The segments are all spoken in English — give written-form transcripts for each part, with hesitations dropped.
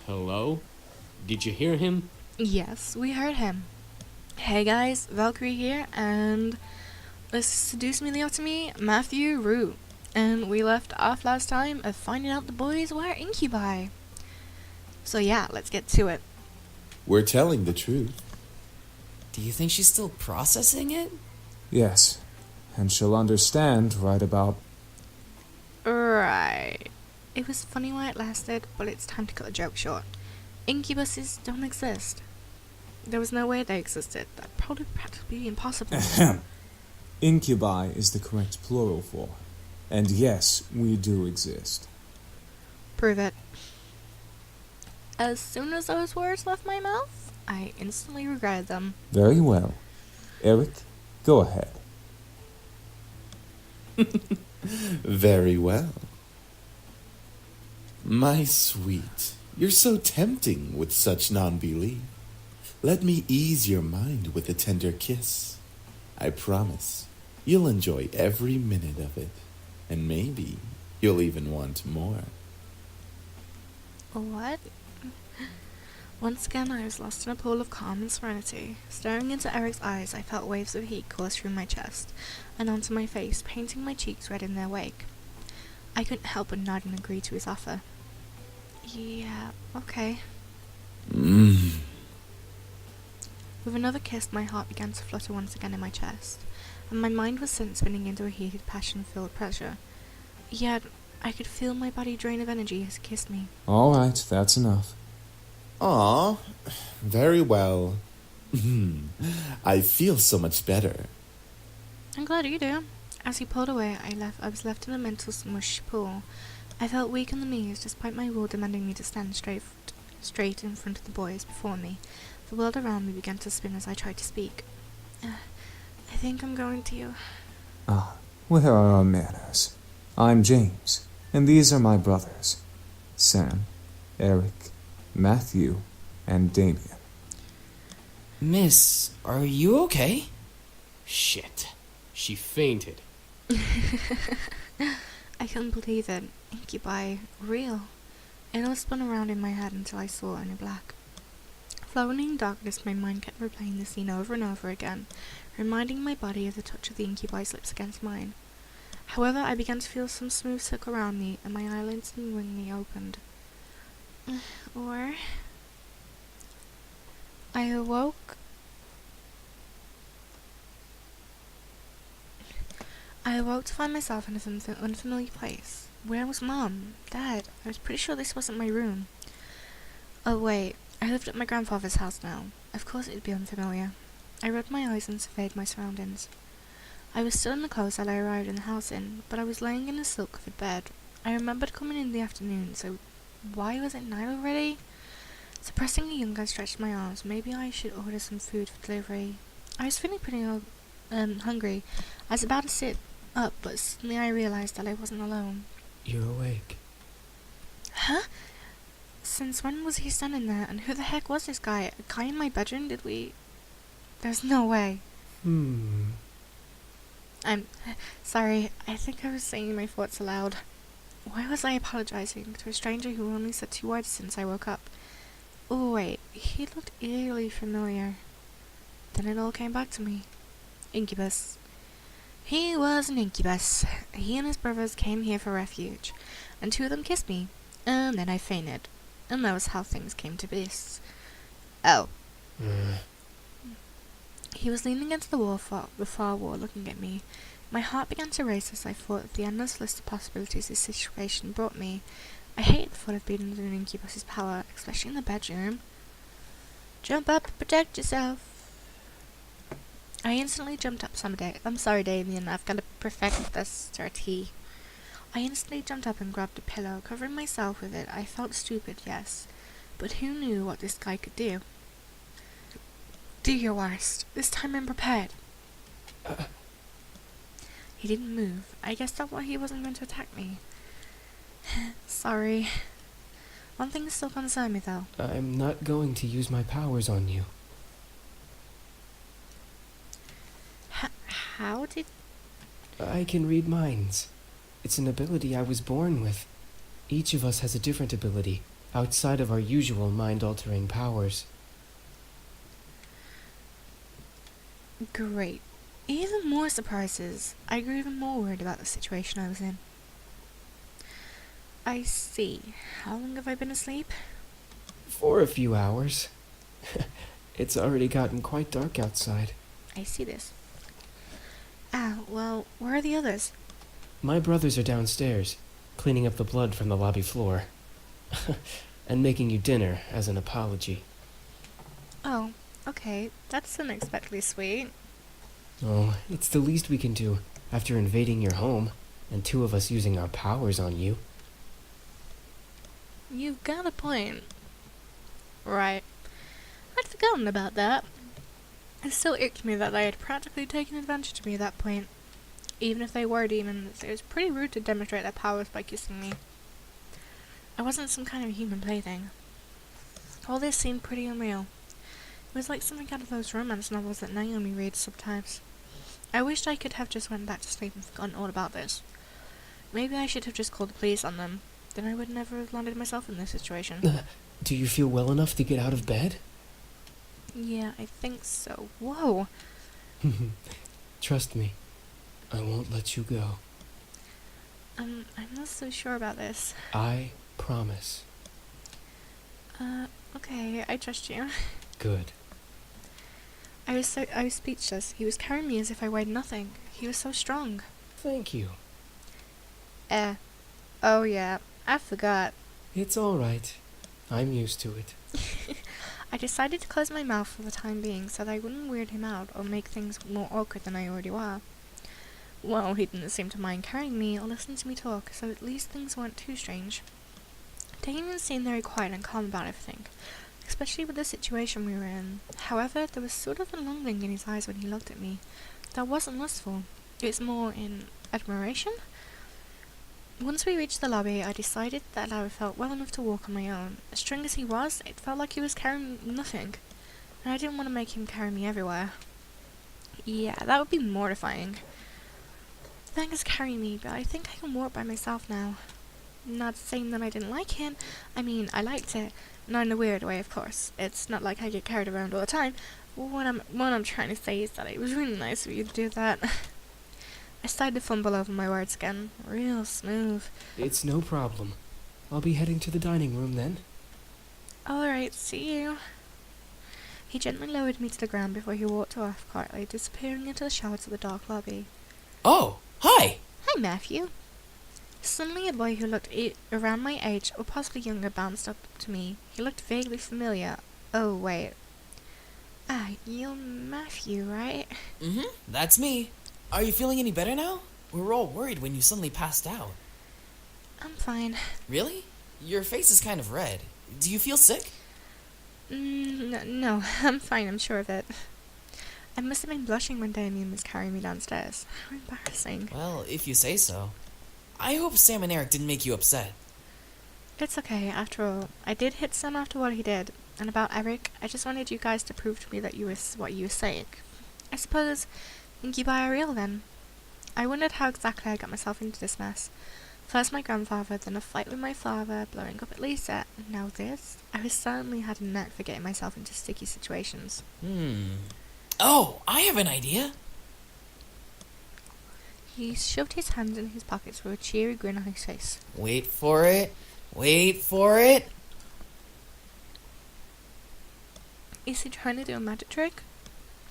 Hello? Did you hear him? Yes, we heard him. Hey guys, Valkyrie here, and this is Seduce Me The Otome, Matthew Root. And we left off last time of finding out the boys were incubi. So yeah, let's get to it. We're telling the truth. Do you think she's still processing it? Yes, and she'll understand right about... Right. It was funny while it lasted, but it's time to cut the joke short. Incubuses don't exist. There was no way they existed. That'd probably practically be impossible. Incubi is the correct plural form. And yes, we do exist. Prove it. As soon as those words left my mouth, I instantly regretted them. Very well. Eric, go ahead. Very well. My sweet, you're so tempting with such non-belief. Let me ease your mind with a tender kiss. I promise you'll enjoy every minute of it, and maybe you'll even want more. What? Once again, I was lost in a pool of calm and serenity. Staring into Eric's eyes, I felt waves of heat course through my chest and onto my face, painting my cheeks red in their wake. I couldn't help but nod and agree to his offer. Yeah, okay. Mmm. With another kiss, my heart began to flutter once again in my chest, and my mind was sent spinning into a heated, passion-filled pleasure. Yet, I could feel my body drain of energy as he kissed me. All right, that's enough. Aw, very well. I feel so much better. I'm glad you do. As he pulled away, I was left in a mental smush pool. I felt weak in the knees, despite my will demanding me to stand straight in front of the boys before me. The world around me began to spin as I tried to speak. I think I'm going to... Where are our manners? I'm James, and these are my brothers. Sam, Eric, Matthew, and Damien. Miss, are you okay? Shit. She fainted. I couldn't believe it. Incubi. Real. It all spun around in my head until I saw only black. Floating in darkness, my mind kept replaying the scene over and over again, reminding my body of the touch of the incubi's lips against mine. However, I began to feel some smooth silk around me, and my eyelids unwillingly opened. Or... I awoke to find myself in an unfamiliar place. Where was Mom? Dad? I was pretty sure this wasn't my room. Oh wait, I lived at my grandfather's house now. Of course it'd be unfamiliar. I rubbed my eyes and surveyed my surroundings. I was still in the clothes that I arrived in the house in, but I was laying in a silk-covered bed. I remembered coming in the afternoon, so why was it night already? Suppressing a yawn, I stretched my arms. Maybe I should order some food for delivery. I was feeling pretty hungry. I was about to sit up, but suddenly I realized that I wasn't alone. You're awake. Huh? Since when was he standing there, and who the heck was this guy? A guy in my bedroom? Did we... There's no way. I'm sorry, I think I was saying my thoughts aloud. Why was I apologizing to a stranger who only said 2 words since I woke up? Oh wait, he looked eerily familiar. Then it all came back to me. Incubus. He was an incubus. He and his brothers came here for refuge, and 2 of them kissed me, and then I fainted. And that was how things came to this. Oh. He was leaning against the far wall, looking at me. My heart began to race as I thought of the endless list of possibilities this situation brought me. I hated the thought of being under an incubus's power, especially in the bedroom. Jump up and protect yourself. I instantly jumped up. I'm sorry, Damien, I've got to perfect this dirty. I instantly jumped up and grabbed a pillow, covering myself with it. I felt stupid, yes, but who knew what this guy could do? Do your worst. This time I'm prepared. He didn't move. I guess that why he wasn't going to attack me. Sorry. One thing still concerns me, though. I'm not going to use my powers on you. How did... I can read minds. It's an ability I was born with. Each of us has a different ability. outside of our usual mind-altering powers. Great. Even more surprises. I grew even more worried about the situation I was in. I see. How long have I been asleep? For a few hours. It's already gotten quite dark outside. I see this. Ah, well, where are the others? My brothers are downstairs, cleaning up the blood from the lobby floor. And making you dinner as an apology. Oh, okay. That's unexpectedly sweet. Oh, it's the least we can do after invading your home and two of us using our powers on you. You've got a point. Right. I'd forgotten about that. It still irked me that they had practically taken advantage of me at that point. Even if they were demons, it was pretty rude to demonstrate their powers by kissing me. I wasn't some kind of human plaything. All this seemed pretty unreal. It was like something out of those romance novels that Naomi reads sometimes. I wished I could have just went back to sleep and forgotten all about this. Maybe I should have just called the police on them. Then I would never have landed myself in this situation. Do you feel well enough to get out of bed? Yeah, I think so. Whoa! Trust me, I won't let you go. I'm not so sure about this. I promise. Okay, I trust you. Good. I was speechless. He was carrying me as if I weighed nothing. He was so strong. Thank you. Oh yeah, I forgot. It's all right. I'm used to it. I decided to close my mouth for the time being so that I wouldn't weird him out or make things more awkward than I already were. Well, he didn't seem to mind carrying me or listening to me talk, so at least things weren't too strange. Damon seemed very quiet and calm about everything, especially with the situation we were in. However, there was sort of a longing in his eyes when he looked at me. That wasn't lustful. It was more in admiration. Once we reached the lobby, I decided that I felt well enough to walk on my own. As strong as he was, it felt like he was carrying nothing, and I didn't want to make him carry me everywhere. Yeah, that would be mortifying. The thing is carrying me, but I think I can walk by myself now. Not saying that I didn't like him. I mean, I liked it. Not in a weird way, of course. It's not like I get carried around all the time. What I'm trying to say is that it was really nice of you to do that. I started to fumble over my words again. Real smooth. It's no problem. I'll be heading to the dining room then. Alright, see you. He gently lowered me to the ground before he walked off quietly, disappearing into the shadows of the dark lobby. Oh, hi! Hi, Matthew. Suddenly a boy who looked around my age, or possibly younger, bounced up to me. He looked vaguely familiar. Oh, wait. Ah, you're Matthew, right? Mm-hmm, that's me. Are you feeling any better now? We were all worried when you suddenly passed out. I'm fine. Really? Your face is kind of red. Do you feel sick? No, I'm fine, I'm sure of it. I must have been blushing when Damien was carrying me downstairs. How embarrassing. Well, if you say so. I hope Sam and Eric didn't make you upset. It's okay, after all. I did hit Sam after what he did. And about Eric, I just wanted you guys to prove to me that you were what you were saying. I suppose incubi are real then. I wondered how exactly I got myself into this mess. First my grandfather, then a fight with my father, blowing up at Lisa, and now this. I certainly had a knack for getting myself into sticky situations. Oh, I have an idea. He shoved his hands in his pockets with a cheery grin on his face. Wait for it. Wait for it. Is he trying to do a magic trick?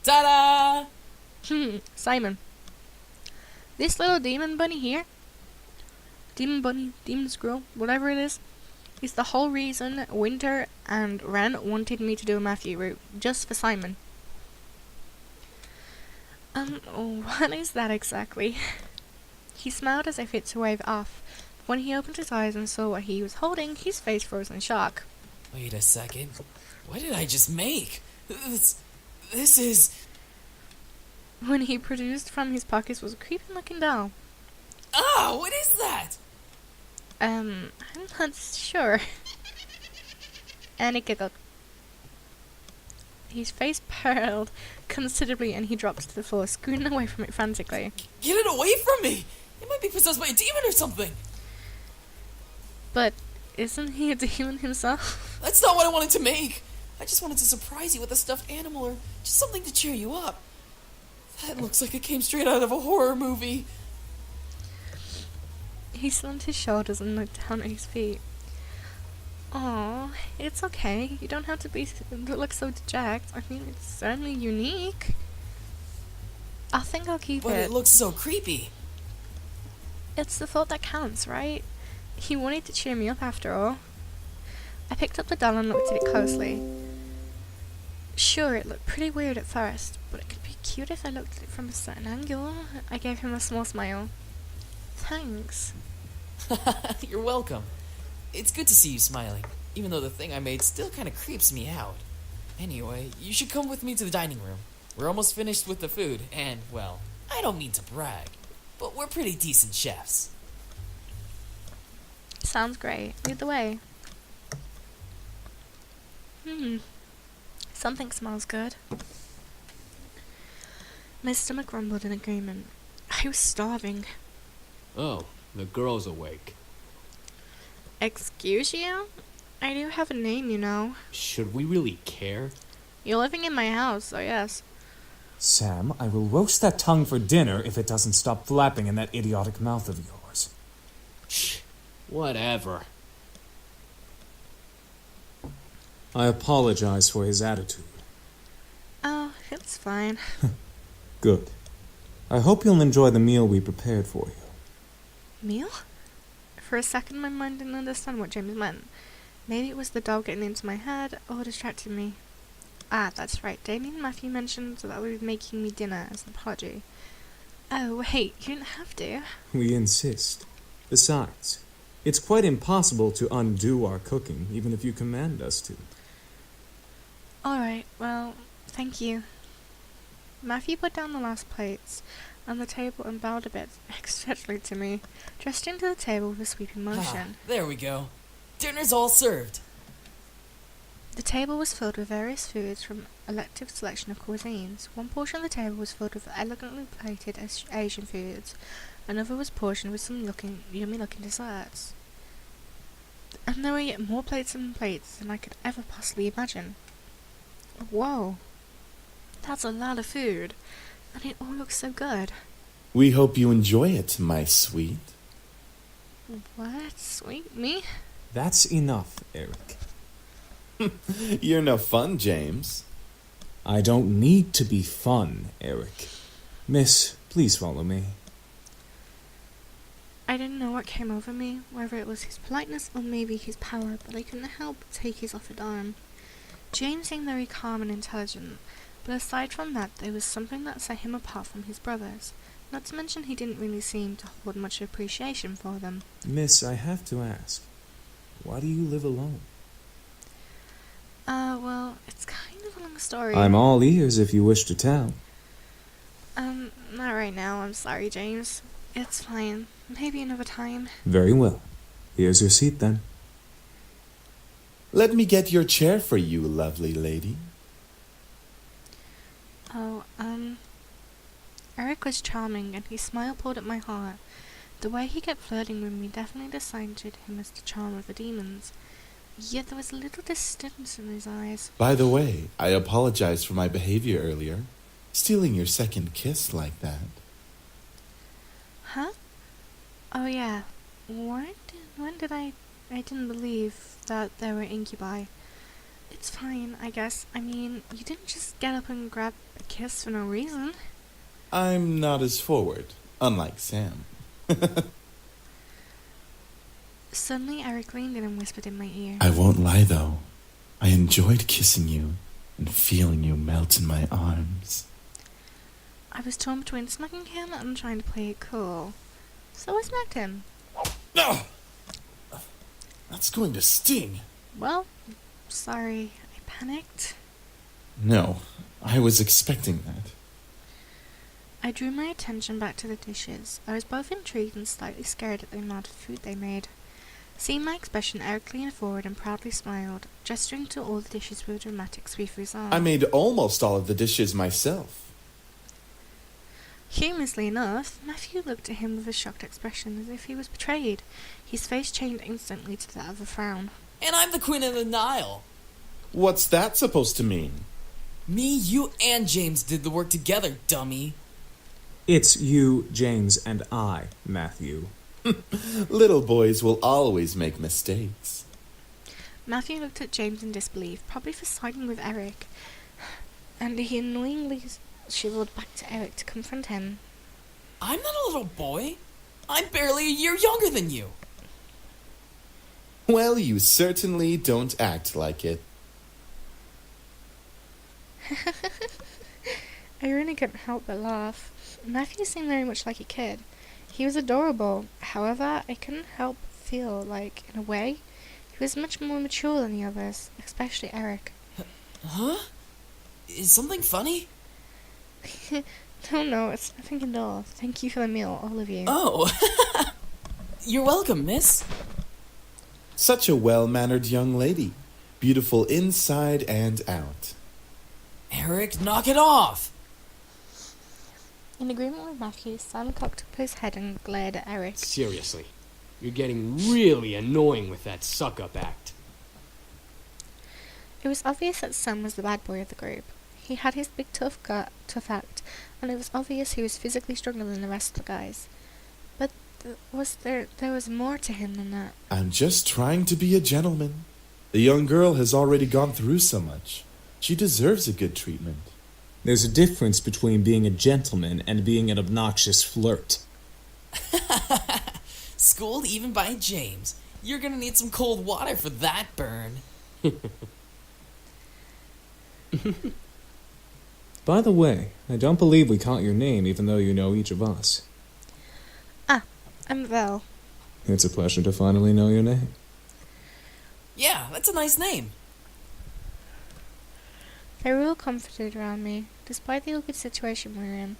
Ta-da! Simon. This little demon bunny here, demon bunny, demon squirrel, whatever it is the whole reason Winter and Ren wanted me to do a Matthew route, just for Simon. What is that exactly? He smiled as if it's a wave off. When he opened his eyes and saw what he was holding, his face froze in shock. Wait a second. What did I just make? This is... When he produced from his pockets was a creepy-looking doll. Ah, what is that? I'm not sure. And he giggled. His face paled considerably and he dropped to the floor, scooting away from it frantically. Get it away from me! It might be possessed by a demon or something! But isn't he a demon himself? That's not what I wanted to make. I just wanted to surprise you with a stuffed animal or just something to cheer you up. That looks like it came straight out of a horror movie. He slumped his shoulders and looked down at his feet. Aw, it's okay. You don't have to look so dejected. I mean, it's certainly unique. I think I'll keep But it. it looks so creepy. It's the thought that counts, right? He wanted to cheer me up after all. I picked up the doll and looked at it closely. Sure, it looked pretty weird at first, but it could be cute if I looked at it from a certain angle. I gave him a small smile. Thanks. You're welcome. It's good to see you smiling, even though the thing I made still kind of creeps me out. Anyway, you should come with me to the dining room. We're almost finished with the food, and, well, I don't mean to brag, but we're pretty decent chefs. Sounds great. Lead the way. Something smells good. My stomach rumbled in agreement. I was starving. Oh, the girl's awake. Excuse you? I do have a name, you know. Should we really care? You're living in my house, so yes. Sam, I will roast that tongue for dinner if it doesn't stop flapping in that idiotic mouth of yours. Shh. Whatever. I apologize for his attitude. Oh, it's fine. Good. I hope you'll enjoy the meal we prepared for you. Meal? For a second, my mind didn't understand what James meant. Maybe it was the doll getting into my head or distracting me. Ah, that's right. Damien and Matthew mentioned that they were making me dinner as an apology. Oh, wait, you didn't have to. We insist. Besides, it's quite impossible to undo our cooking, even if you command us to. Alright, well, thank you. Matthew put down the last plates on the table and bowed a bit extra to me, gesturing to the table with a sweeping motion. There we go. Dinner's all served. The table was filled with various foods from an elective selection of cuisines. One portion of the table was filled with elegantly plated Asian foods. Another was portioned with some yummy-looking desserts. And there were yet more plates and plates than I could ever possibly imagine. Whoa. That's a lot of food. And it all looks so good. We hope you enjoy it, my sweet. What? Sweet? Me? That's enough, Eric. You're no fun, James. I don't need to be fun, Eric. Miss, please follow me. I didn't know what came over me, whether it was his politeness or maybe his power, but I couldn't help but take his offered arm. James seemed very calm and intelligent, but aside from that, there was something that set him apart from his brothers. Not to mention he didn't really seem to hold much appreciation for them. Miss, I have to ask, why do you live alone? Well, it's kind of a long story. I'm all ears if you wish to tell. Not right now, I'm sorry, James. It's fine. Maybe another time. Very well. Here's your seat, then. Let me get your chair for you, lovely lady. Oh, Eric was charming, and his smile pulled at my heart. The way he kept flirting with me definitely decided him as the charm of the demons. Yet there was a little distance in his eyes. By the way, I apologize for my behavior earlier. Stealing your second kiss like that. Huh? Oh yeah. When did I didn't believe that there were incubi. It's fine, I guess. I mean, you didn't just get up and grab a kiss for no reason. I'm not as forward, unlike Sam. Suddenly, Eric leaned in and whispered in my ear. I won't lie, though. I enjoyed kissing you and feeling you melt in my arms. I was torn between smacking him and trying to play it cool. So I smacked him. No! That's going to sting. Well, sorry, I panicked. No, I was expecting that. I drew my attention back to the dishes. I was both intrigued and slightly scared at the amount of food they made. Seeing my expression, Eric leaned forward and proudly smiled, gesturing to all the dishes with a dramatic sweep of his arm. I made almost all of the dishes myself. Humorously enough, Matthew looked at him with a shocked expression as if he was betrayed. His face changed instantly to that of a frown. And I'm the Queen of the Nile. What's that supposed to mean? Me, you, and James did the work together, dummy. It's you, James, and I, Matthew. Little boys will always make mistakes. Matthew looked at James in disbelief, probably for siding with Eric, and he annoyingly shriveled back to Eric to confront him. I'm not a little boy. I'm barely a year younger than you. Well, you certainly don't act like it. I really couldn't help but laugh. Matthew seemed very much like a kid. He was adorable. However, I couldn't help feel like, in a way, he was much more mature than the others, especially Eric. Huh? Is something funny? No, it's nothing at all. Thank you for the meal, all of you. Oh. You're welcome, miss. Such a well-mannered young lady. Beautiful inside and out. Eric, knock it off. In agreement with Matthew, Sam cocked up his head and glared at Eric. Seriously, you're getting really annoying with that suck-up act. It was obvious that Sam was the bad boy of the group. He had his big tough act, and it was obvious he was physically stronger than the rest of the guys. But there was more to him than that. I'm just trying to be a gentleman. The young girl has already gone through so much. She deserves a good treatment. There's a difference between being a gentleman and being an obnoxious flirt. Schooled even by James. You're gonna need some cold water for that burn. By the way, I don't believe we caught your name even though you know each of us. I'm Vel. It's a pleasure to finally know your name. Yeah, that's a nice name. They were all comforted around me. Despite the awkward situation we were in,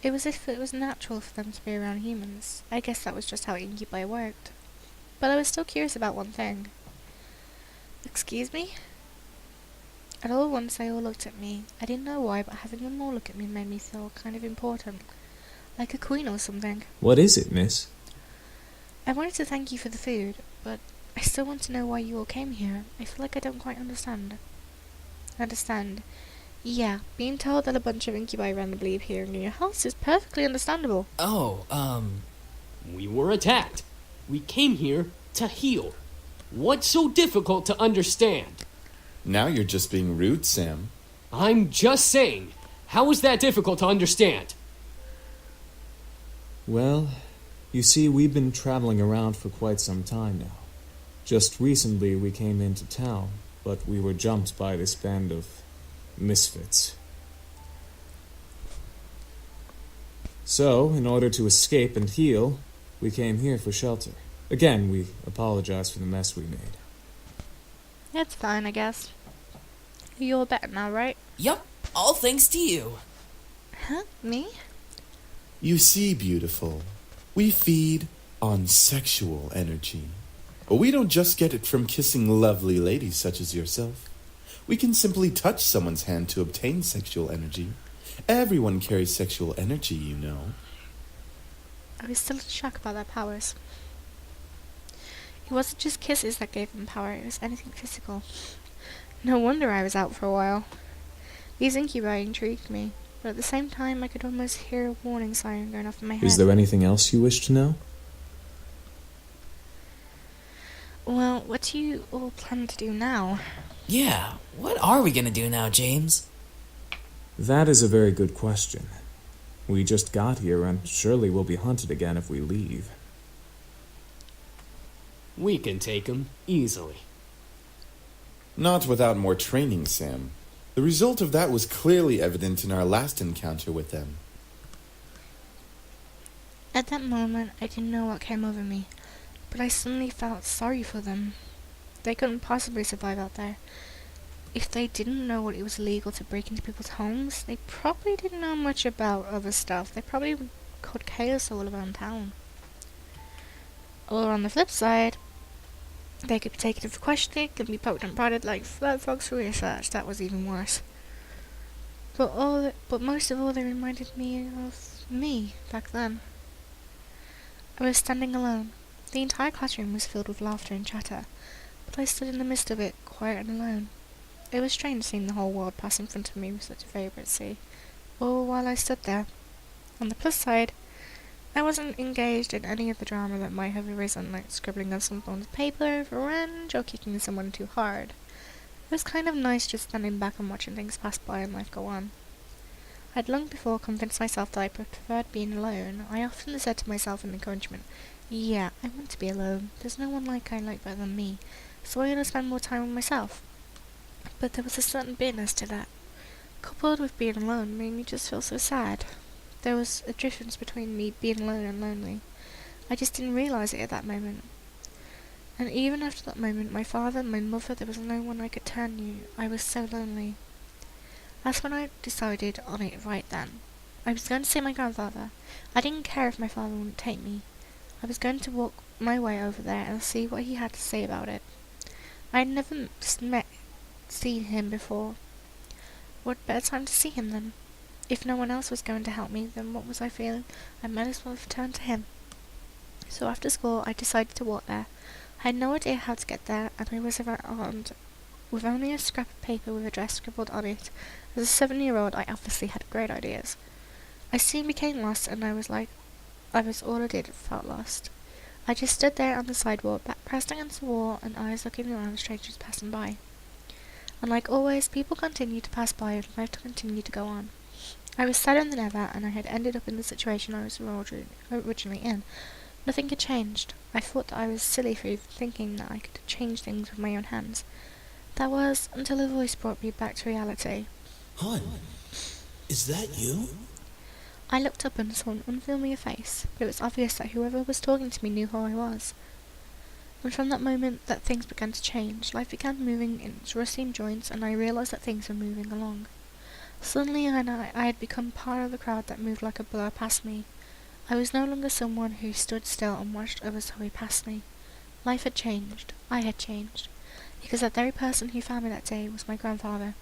it was as if it was natural for them to be around humans. I guess that was just how Incubi worked. But I was still curious about one thing. Excuse me? At all once they all looked at me. I didn't know why, but having them all look at me made me feel kind of important. Like a queen or something. What is it, miss? I wanted to thank you for the food, but I still want to know why you all came here. I feel like I don't quite understand. Understand? Yeah, being told that a bunch of incubi randomly appear in your house is perfectly understandable. Oh, We were attacked. We came here to heal. What's so difficult to understand? Now you're just being rude, Sam. I'm just saying, how is that difficult to understand? Well, you see, we've been traveling around for quite some time now. Just recently we came into town, but we were jumped by this band of misfits. So, in order to escape and heal, we came here for shelter. Again, we apologize for the mess we made. It's fine, I guess. You're all better now, right? yup, all thanks to you. Huh? Me? You see, beautiful, we feed on sexual energy. But we don't just get it from kissing lovely ladies such as yourself. We can simply touch someone's hand to obtain sexual energy. Everyone carries sexual energy, you know. I was still in shock about their powers. It wasn't just kisses that gave them power, it was anything physical. No wonder I was out for a while. These incubi intrigued me, but at the same time I could almost hear a warning siren going off in my head. Is there anything else you wish to know? Well, what do you all plan to do now? Yeah, what are we gonna do now, James? That is a very good question. We just got here and surely we'll be hunted again if we leave. We can take him easily. Not without more training, Sam. The result of that was clearly evident in our last encounter with them. At that moment, I didn't know what came over me, but I suddenly felt sorry for them. They couldn't possibly survive out there. If they didn't know what it was illegal to break into people's homes, they probably didn't know much about other stuff. They probably caused chaos all around town. Or on the flip side, they could be taken for questioning and be poked and prodded like flat frogs for research. That was even worse. But most of all, they reminded me of Me, back then. I was standing alone. The entire classroom was filled with laughter and chatter, but I stood in the midst of it, quiet and alone. It was strange seeing the whole world pass in front of me with such vibrancy, all while I stood there. On the plus side, I wasn't engaged in any of the drama that might have arisen, like scribbling on someone's paper, revenge, or kicking someone too hard. It was kind of nice just standing back and watching things pass by and life go on. I'd long before convinced myself that I preferred being alone. I often said to myself in encouragement, yeah, I want to be alone. There's no one I like better than me, so I'm going to spend more time with myself. But there was a certain bitterness to that. Coupled with being alone made me just feel so sad. There was a difference between me being alone and lonely. I just didn't realise it at that moment. And even after that moment, my father, my mother, there was no one I could turn to. I was so lonely. That's when I decided on it right then. I was going to see my grandfather. I didn't care if my father wouldn't take me. I was going to walk my way over there and see what he had to say about it. I had never seen him before. What better time to see him then? If no one else was going to help me, then what was I feeling? I might as well have turned to him. So after school, I decided to walk there. I had no idea how to get there, and I was around with only a scrap of paper with a address scribbled on it. As a 7-year-old, I obviously had great ideas. I soon became lost, and I was all I did felt lost. I just stood there on the sidewalk, back pressed against the wall, and eyes looking around strangers passing by. And like always, people continued to pass by, and life continued to go on. I was sadder than ever, and I had ended up in the situation I was originally in. Nothing had changed. I thought that I was silly for thinking that I could change things with my own hands. That was until a voice brought me back to reality. Hun, is that you? I looked up and saw an unfamiliar face, but it was obvious that whoever was talking to me knew who I was. And from that moment that things began to change. Life began moving in its rustling joints, and I realised that things were moving along. Suddenly I had become part of the crowd that moved like a blur past me. I was no longer someone who stood still and watched others hurry past me. Life had changed. I had changed. Because that very person who found me that day was my grandfather.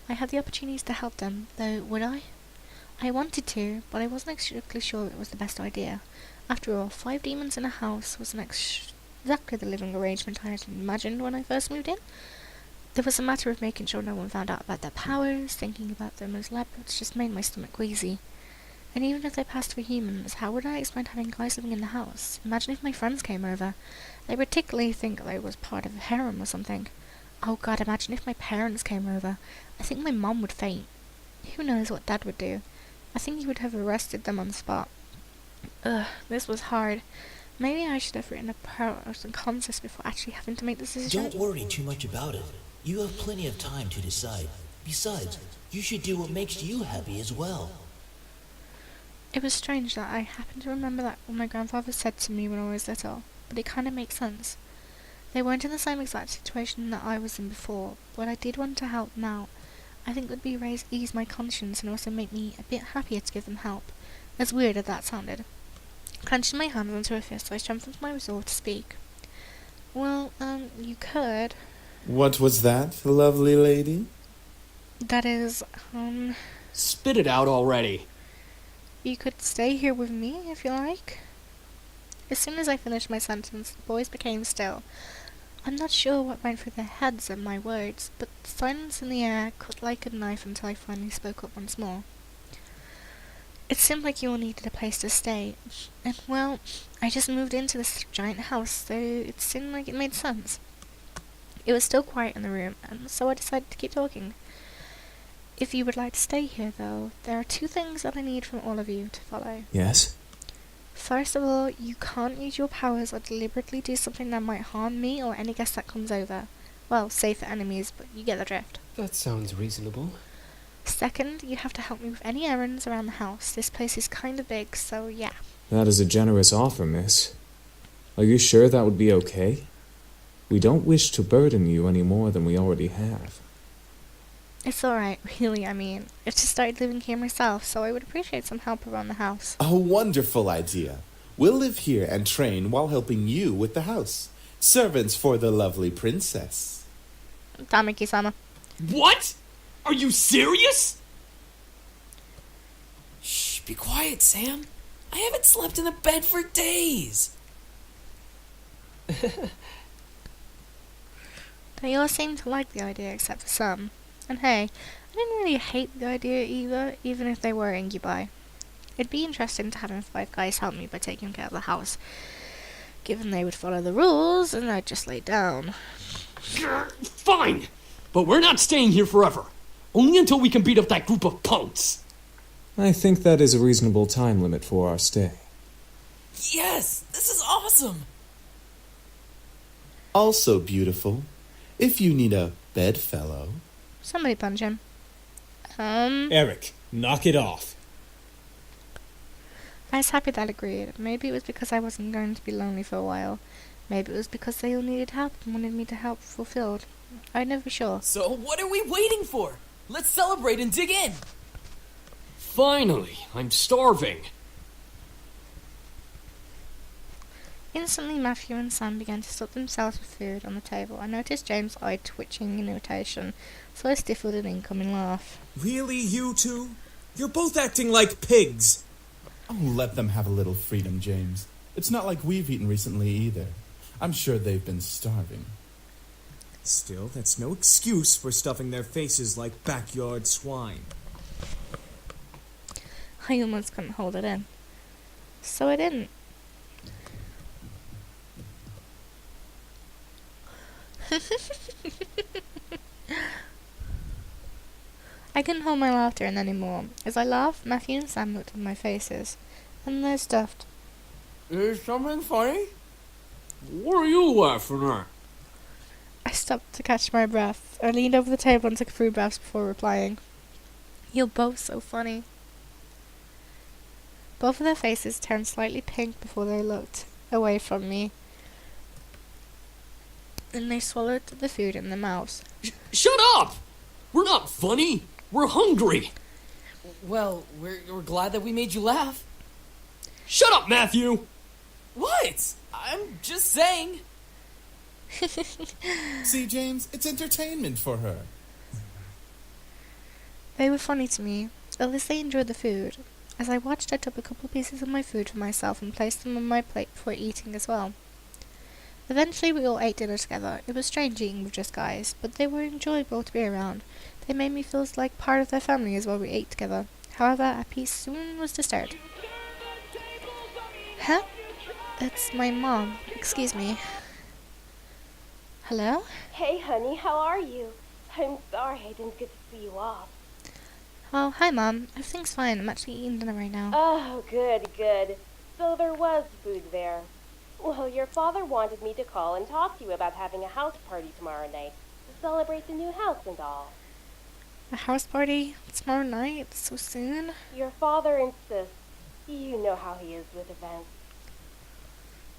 I had the opportunities to help them, though would I? I wanted to, but I wasn't exactly sure it was the best idea. After all, 5 demons in a house wasn't exactly the living arrangement I had imagined when I first moved in. There was a matter of making sure no one found out about their powers. Thinking about them as leopards just made my stomach queasy. And even if they passed for humans, how would I explain having guys living in the house? Imagine if my friends came over. They would particularly think I was part of a harem or something. Oh god, imagine if my parents came over. I think my mom would faint. Who knows what Dad would do? I think he would have arrested them on the spot. Ugh, this was hard. Maybe I should have written a pros and cons list before actually having to make this decision. Don't worry too much about it. You have plenty of time to decide. Besides, you should do what makes you happy as well. It was strange that I happened to remember that what my grandfather said to me when I was little, but it kind of makes sense. They weren't in the same exact situation that I was in before, but I did want to help them out. I think it would ease my conscience and also make me a bit happier to give them help, as weird as that sounded. Clenching my hands into a fist, I strengthened my resolve to speak. Well, you could. What was that, lovely lady? That is, Spit it out already. you could stay here with me if you like. As soon as I finished my sentence, the boys became still. I'm not sure what went through their heads at my words, but the silence in the air cut like a knife until I finally spoke up once more. It seemed like you all needed a place to stay, and well, I just moved into this giant house, so it seemed like it made sense. It was still quiet in the room, and so I decided to keep talking. If you would like to stay here, though, there are 2 things that I need from all of you to follow. Yes? First of all, you can't use your powers or deliberately do something that might harm me or any guest that comes over. Well, save for enemies, but you get the drift. That sounds reasonable. Second, you have to help me with any errands around the house. This place is kind of big, so yeah. That is a generous offer, miss. Are you sure that would be okay? We don't wish to burden you any more than we already have. It's alright, really, I mean. I've just started living here myself, so I would appreciate some help around the house. A wonderful idea. We'll live here and train while helping you with the house. Servants for the lovely princess. Tamaki-sama. What? Are you serious? Shh, be quiet, Sam. I haven't slept in the bed for days. They all seem to like the idea except for some. And hey, I didn't really hate the idea either, even if they were incubi. It'd be interesting to have 5 guys help me by taking care of the house, given they would follow the rules and I'd just lay down. Fine, but we're not staying here forever. Only until we can beat up that group of punks. I think that is a reasonable time limit for our stay. Yes, this is awesome. Also beautiful, if you need a bedfellow. Somebody punch him. Eric, knock it off. I was happy that agreed. Maybe it was because I wasn't going to be lonely for a while. Maybe it was because they all needed help and wanted me to help fulfilled. I'd never be sure. So what are we waiting for? Let's celebrate and dig in. Finally, I'm starving. Instantly, Matthew and Sam began to sort themselves with food on the table. I noticed James' eye twitching in irritation, so I stifled an incoming laugh. Really, you two? You're both acting like pigs. Oh, let them have a little freedom, James. It's not like we've eaten recently either. I'm sure they've been starving. Still, that's no excuse for stuffing their faces like backyard swine. I almost couldn't hold it in. So I didn't. I couldn't hold my laughter in anymore. As I laughed, Matthew and Sam looked at my faces, and they're stuffed. Is something funny? What are you laughing at? I stopped to catch my breath. I leaned over the table and took a few breaths before replying. You're both so funny. Both of their faces turned slightly pink before they looked away from me. Then they swallowed the food in their mouths. Shut up! We're not funny. We're hungry. Well, we're glad that we made you laugh. Shut up, Matthew! What? I'm just saying. See, James, it's entertainment for her. They were funny to me. At least they enjoyed the food. As I watched, I took a couple of pieces of my food for myself and placed them on my plate before eating as well. Eventually we all ate dinner together. It was strange eating with just guys, but they were enjoyable to be around. They made me feel like part of their family as well we ate together. However, our peace soon was disturbed. Huh? It's my mom. Excuse me. Hello? Hey, honey, how are you? I'm sorry I didn't get to see you off. Oh, hi, Mom. Everything's fine. I'm actually eating dinner right now. Oh, good, good. So there was food there. Well, your father wanted me to call and talk to you about having a house party tomorrow night to celebrate the new house and all. A house party? Tomorrow night? So soon? Your father insists. You know how he is with events.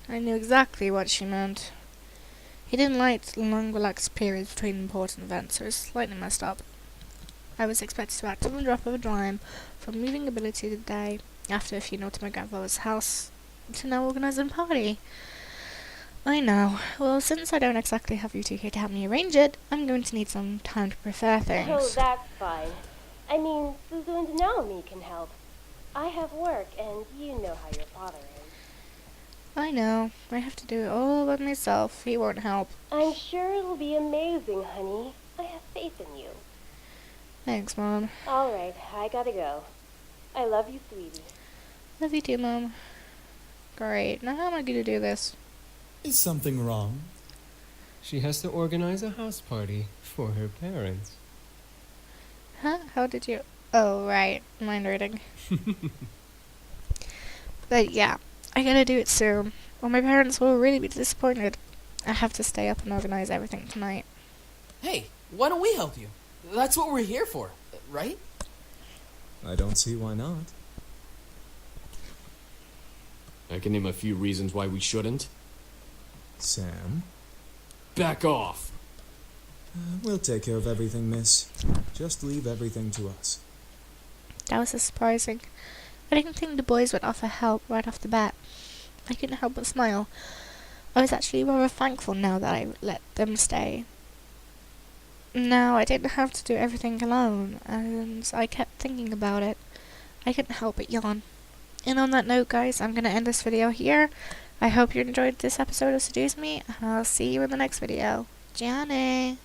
I knew exactly what she meant. He didn't like the long relaxed periods between important events, so it was slightly messed up. I was expected to act on the drop of a dime from moving ability the day after a funeral to my grandfather's house to now organising a party. I know. Well, since I don't exactly have you two here to help me arrange it, I'm going to need some time to prepare things. Oh, that's fine. I mean, Suzu and Naomi can help. I have work, and you know how your father is. I know. I have to do it all by myself. He won't help. I'm sure it'll be amazing, honey. I have faith in you. Thanks, Mom. All right, I gotta go. I love you, sweetie. Love you too, Mom. Great. Now how am I going to do this? Is something wrong? She has to organize a house party for her parents. Huh? How did you... Oh, right. Mind reading. But yeah, I gotta do it soon, or my parents will really be disappointed. I have to stay up and organize everything tonight. Hey, why don't we help you? That's what we're here for, right? I don't see why not. I can name a few reasons why we shouldn't. Sam? Back off. We'll take care of everything, miss. Just leave everything to us. That was surprising. I didn't think the boys would offer help right off the bat. I couldn't help but smile. I was actually rather thankful now that I let them stay. Now I didn't have to do everything alone, and I kept thinking about it. I couldn't help but yawn. And on that note, guys, I'm gonna end this video here. I hope you enjoyed this episode of Seduce Me, and I'll see you in the next video. Johnny!